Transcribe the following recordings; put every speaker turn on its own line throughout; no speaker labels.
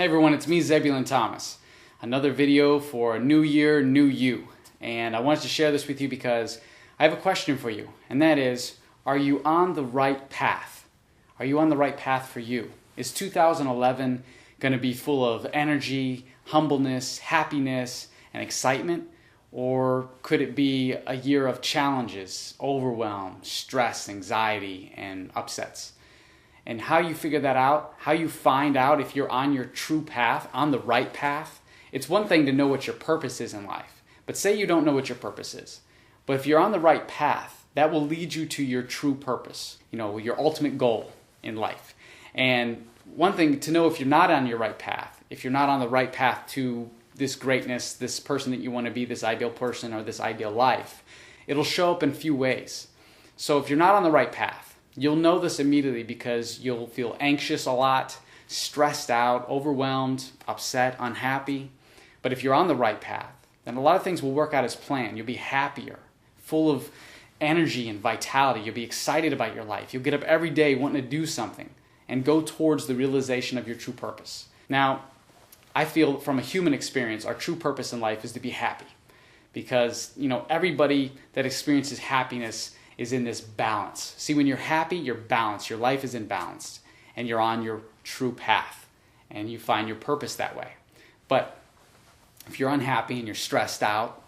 Hey everyone, it's me, Zebulon Thomas. Another video for a new year, new you. And I wanted to share this with you because I have a question for you. And that is, are you on the right path? Are you on the right path for you? Is 2011 going to be full of energy, humbleness, happiness, and excitement? Or could it be a year of challenges, overwhelm, stress, anxiety, and upsets? And how you figure that out, how you find out if you're on your true path, on the right path. It's one thing to know what your purpose is in life, but say you don't know what your purpose is. But if you're on the right path, that will lead you to your true purpose, your ultimate goal in life. And one thing to know if you're not on your right path, if you're not on the right path to this greatness, this person that you want to be, this ideal person or this ideal life, it'll show up in a few ways. So if you're not on the right path, you'll know this immediately because you'll feel anxious a lot, stressed out, overwhelmed, upset, unhappy. But if you're on the right path, then a lot of things will work out as planned. You'll be happier, full of energy and vitality. You'll be excited about your life. You'll get up every day wanting to do something and go towards the realization of your true purpose. Now, I feel from a human experience, our true purpose in life is to be happy. Because, everybody that experiences happiness is in this balance. See, when you're happy, you're balanced. Your life is in balance. And you're on your true path. And you find your purpose that way. But if you're unhappy and you're stressed out,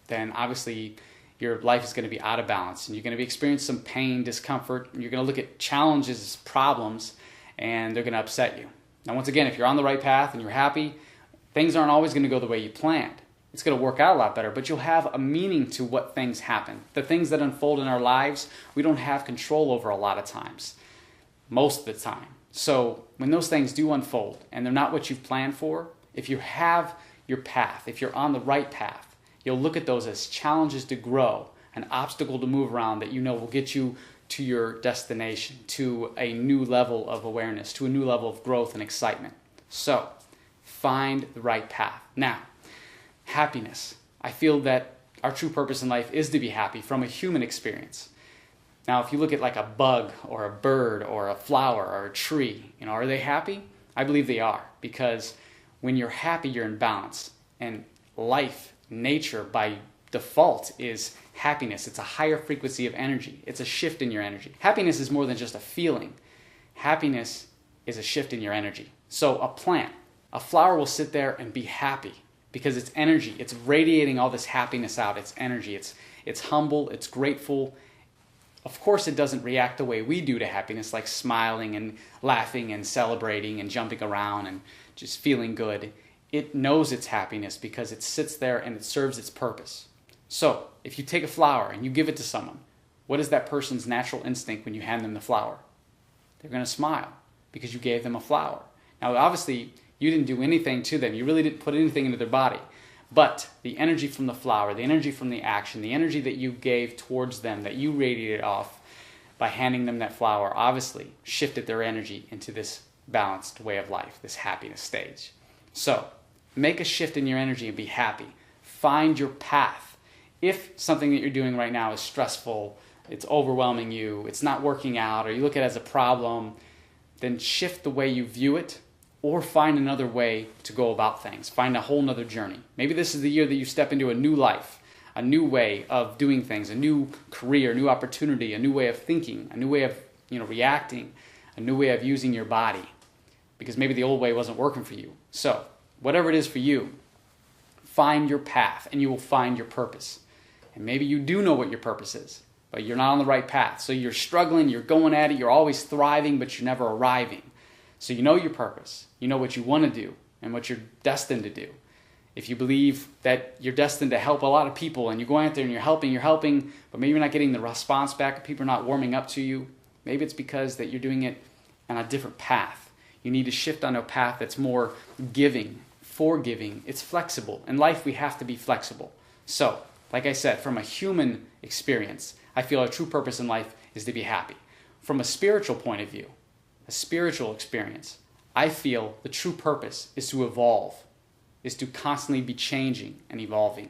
then obviously your life is going to be out of balance. And you're going to be experiencing some pain, discomfort. And you're going to look at challenges as problems. And they're going to upset you. Now, once again, if you're on the right path and you're happy, things aren't always going to go the way you planned. It's going to work out a lot better, but you'll have a meaning to what things happen. The things that unfold in our lives, we don't have control over a lot of times, most of the time. So when those things do unfold and they're not what you've planned for, if you have your path, if you're on the right path, you'll look at those as challenges to grow, an obstacle to move around that will get you to your destination, to a new level of awareness, to a new level of growth and excitement. So find the right path. Now, happiness. I feel that our true purpose in life is to be happy from a human experience. Now, if you look at like a bug or a bird or a flower or a tree, are they happy? I believe they are, because when you're happy, you're in balance. And life, nature, by default is happiness. It's a higher frequency of energy. It's a shift in your energy. Happiness is more than just a feeling. Happiness is a shift in your energy. So a plant, a flower will sit there and be happy, because it's energy. It's radiating all this happiness out. It's energy. It's humble. It's grateful. Of course, it doesn't react the way we do to happiness, like smiling and laughing and celebrating and jumping around and just feeling good. It knows its happiness because it sits there and it serves its purpose. So, if you take a flower and you give it to someone, what is that person's natural instinct when you hand them the flower? They're going to smile because you gave them a flower. Now, obviously, you didn't do anything to them. You really didn't put anything into their body. But the energy from the flower, the energy from the action, the energy that you gave towards them, that you radiated off by handing them that flower, obviously shifted their energy into this balanced way of life, this happiness stage. So, make a shift in your energy and be happy. Find your path. If something that you're doing right now is stressful, it's overwhelming you, it's not working out, or you look at it as a problem, then shift the way you view it. Or find another way to go about things. Find a whole nother journey. Maybe this is the year that you step into a new life, a new way of doing things, a new career, a new opportunity, a new way of thinking, a new way of reacting, a new way of using your body. Because maybe the old way wasn't working for you. So, whatever it is for you, find your path and you will find your purpose. And maybe you do know what your purpose is, but you're not on the right path. So you're struggling, you're going at it, you're always thriving, but you're never arriving. So you know your purpose, you know what you want to do and what you're destined to do. If you believe that you're destined to help a lot of people and you're going out there and you're helping, but maybe you're not getting the response back, people are not warming up to you, maybe it's because that you're doing it on a different path. You need to shift on a path that's more giving, forgiving. It's flexible. In life, we have to be flexible. So, like I said, from a human experience, I feel our true purpose in life is to be happy. From a spiritual point of view, a spiritual experience, I feel the true purpose is to evolve, is to constantly be changing and evolving.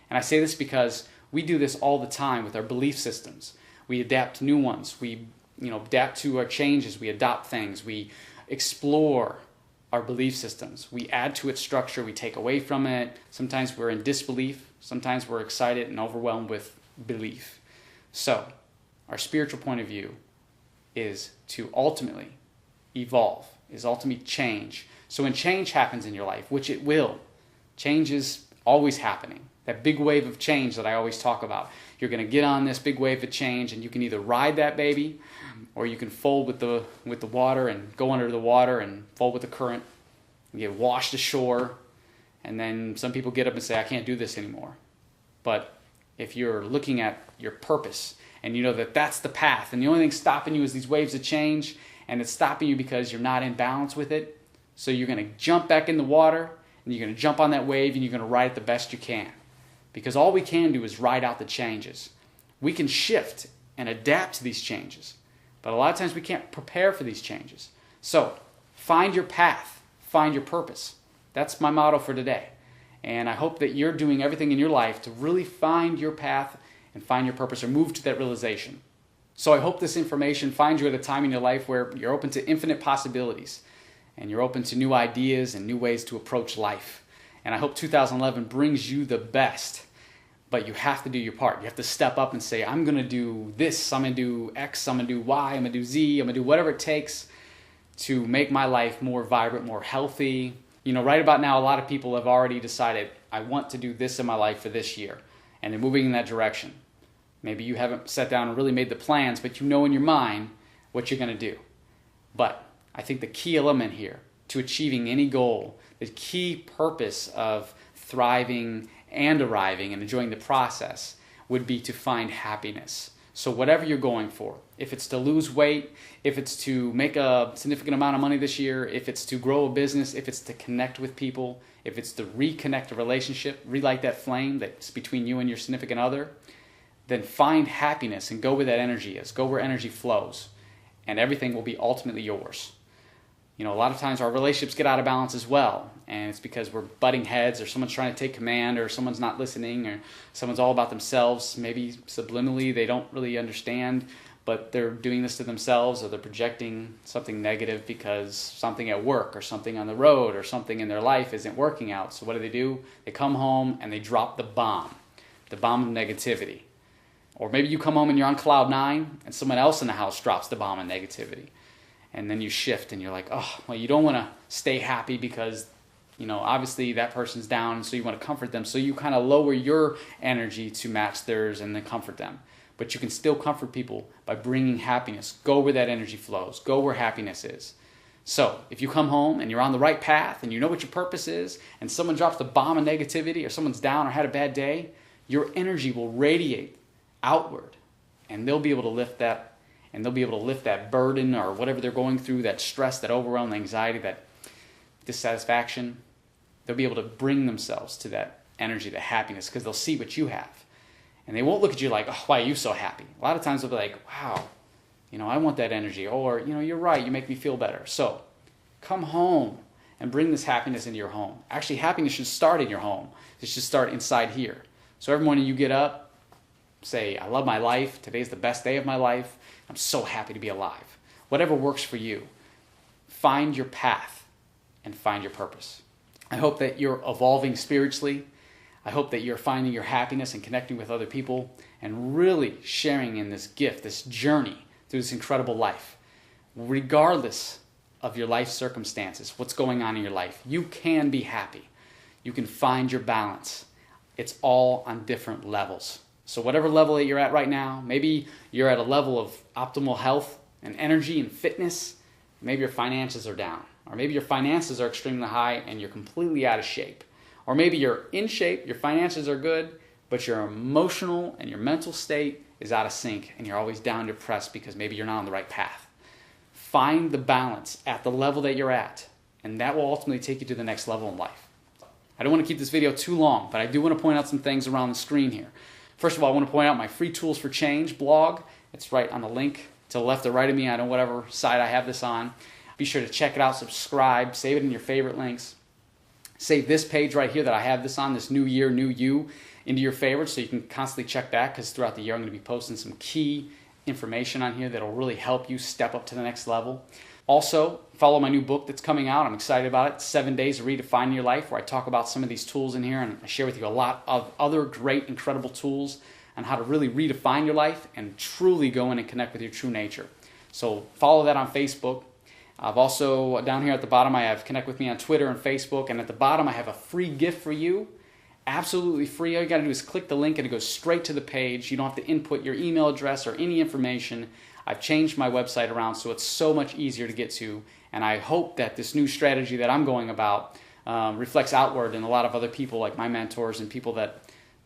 And I say this because we do this all the time with our belief systems. We adapt new ones. We adapt to our changes. We adopt things. We explore. our belief systems. We add to its structure, we take away from it. Sometimes we're in disbelief, sometimes we're excited and overwhelmed with belief. So, our spiritual point of view is to ultimately evolve, is ultimately change. So when change happens in your life, which it will, change is always happening. That big wave of change that I always talk about. You're going to get on this big wave of change, and you can either ride that baby, or you can fold with the water and go under the water and fold with the current and get washed ashore. And then some people get up and say, I can't do this anymore. But if you're looking at your purpose and you know that that's the path, and the only thing stopping you is these waves of change, and it's stopping you because you're not in balance with it, so you're going to jump back in the water, and you're going to jump on that wave, and you're going to ride it the best you can. Because all we can do is ride out the changes. We can shift and adapt to these changes, but a lot of times we can't prepare for these changes. So find your path, find your purpose. That's my motto for today. And I hope that you're doing everything in your life to really find your path and find your purpose, or move to that realization. So I hope this information finds you at a time in your life where you're open to infinite possibilities, and you're open to new ideas and new ways to approach life. And I hope 2011 brings you the best. But you have to do your part. You have to step up and say, I'm going to do this, I'm going to do X, I'm going to do Y, I'm going to do Z, I'm going to do whatever it takes to make my life more vibrant, more healthy. You know, right about now, a lot of people have already decided, I want to do this in my life for this year. And they're moving in that direction. Maybe you haven't sat down and really made the plans, but you know in your mind what you're going to do. But I think the key element here to achieving any goal, the key purpose of thriving and arriving and enjoying the process would be to find happiness. So whatever you're going for, if it's to lose weight, if it's to make a significant amount of money this year, if it's to grow a business, if it's to connect with people, if it's to reconnect a relationship, relight that flame that's between you and your significant other, then find happiness and go where that energy is. Go where energy flows, and everything will be ultimately yours. You know, a lot of times our relationships get out of balance as well, and it's because we're butting heads, or someone's trying to take command, or someone's not listening, or someone's all about themselves. Maybe subliminally they don't really understand, but they're doing this to themselves, or they're projecting something negative because something at work or something on the road or something in their life isn't working out. So what do? They come home and they drop the bomb of negativity. Or maybe you come home and you're on cloud 9 and someone else in the house drops the bomb of negativity. And then you shift and you're like, oh, well, you don't want to stay happy because, you know, obviously that person's down, so you want to comfort them. So you kind of lower your energy to match theirs and then comfort them. But you can still comfort people by bringing happiness. Go where that energy flows. Go where happiness is. So if you come home and you're on the right path and you know what your purpose is, and someone drops the bomb of negativity, or someone's down or had a bad day, your energy will radiate outward, and they'll be able to lift that. And they'll be able to lift that burden or whatever they're going through, that stress, that overwhelm, anxiety, that dissatisfaction. They'll be able to bring themselves to that energy, that happiness, because they'll see what you have. And they won't look at you like, oh, why are you so happy? A lot of times they'll be like, wow, you know, I want that energy. Or, you know, you're right, you make me feel better. So come home and bring this happiness into your home. Actually, happiness should start in your home. It should start inside here. So every morning you get up, say, I love my life. Today's the best day of my life. I'm so happy to be alive. Whatever works for you, find your path and find your purpose. I hope that you're evolving spiritually. I hope that you're finding your happiness and connecting with other people and really sharing in this gift, this journey through this incredible life. Regardless of your life circumstances, what's going on in your life, you can be happy. You can find your balance. It's all on different levels. So whatever level that you're at right now, maybe you're at a level of optimal health and energy and fitness. Maybe your finances are down. Or maybe your finances are extremely high and you're completely out of shape. Or maybe you're in shape, your finances are good, but your emotional and your mental state is out of sync and you're always down, depressed because maybe you're not on the right path. Find the balance at the level that you're at, and that will ultimately take you to the next level in life. I don't want to keep this video too long, but I do want to point out some things around the screen here. First of all, I want to point out my Free Tools for Change blog. It's right on the link to the left or right of me. I don't know whatever side I have this on. Be sure to check it out, subscribe, save it in your favorite links. Save this page right here that I have this on, this New Year, New You, into your favorites so you can constantly check back, because throughout the year I'm going to be posting some key information on here that will really help you step up to the next level. Also, follow my new book that's coming out. I'm excited about it, 7 Days to Redefine Your Life, where I talk about some of these tools in here, and I share with you a lot of other great, incredible tools on how to really redefine your life and truly go in and connect with your true nature. So follow that on Facebook. I've also, down here at the bottom, I have connect with me on Twitter and Facebook, and at the bottom I have a free gift for you. Absolutely free. All you got to do is click the link and it goes straight to the page. You don't have to input your email address or any information. I've changed my website around so it's so much easier to get to, and I hope that this new strategy that I'm going about reflects outward in a lot of other people, like my mentors and people that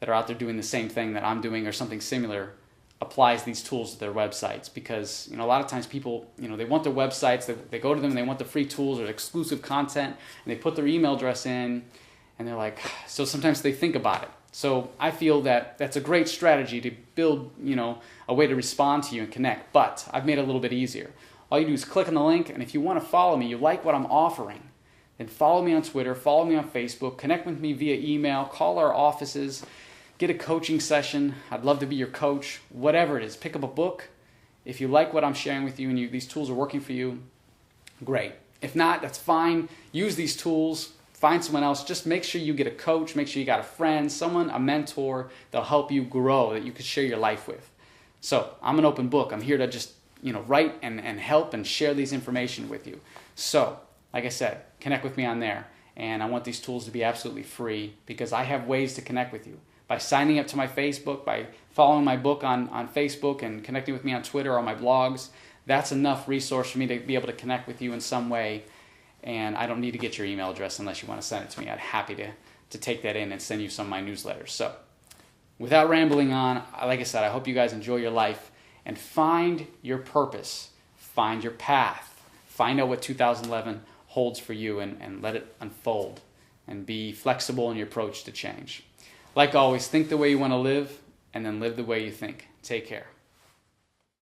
are out there doing the same thing that I'm doing or something similar, applies these tools to their websites. Because a lot of times people, they want their websites, they go to them and they want the free tools or exclusive content, and they put their email address in, and they're like, so sometimes they think about it. So I feel that that's a great strategy to build, a way to respond to you and connect. But I've made it a little bit easier. All you do is click on the link, and if you want to follow me, you like what I'm offering, then follow me on Twitter, follow me on Facebook, connect with me via email, call our offices, get a coaching session. I'd love to be your coach. Whatever it is, pick up a book. If you like what I'm sharing with you and these tools are working for you, great. If not, that's fine. Use these tools. Find someone else. Just make sure you get a coach. Make sure you got a friend, someone, a mentor that'll help you grow, that you can share your life with. So I'm an open book. I'm here to just write and help and share these information with you. So, like I said, connect with me on there. And I want these tools to be absolutely free because I have ways to connect with you. By signing up to my Facebook, by following my book on Facebook and connecting with me on Twitter or my blogs, that's enough resource for me to be able to connect with you in some way. And I don't need to get your email address unless you want to send it to me. I'd happy to take that in and send you some of my newsletters. So, without rambling on, like I said, I hope you guys enjoy your life and find your purpose, find your path, find out what 2011 holds for you and let it unfold and be flexible in your approach to change. Like always, think the way you want to live and then live the way you think. Take care.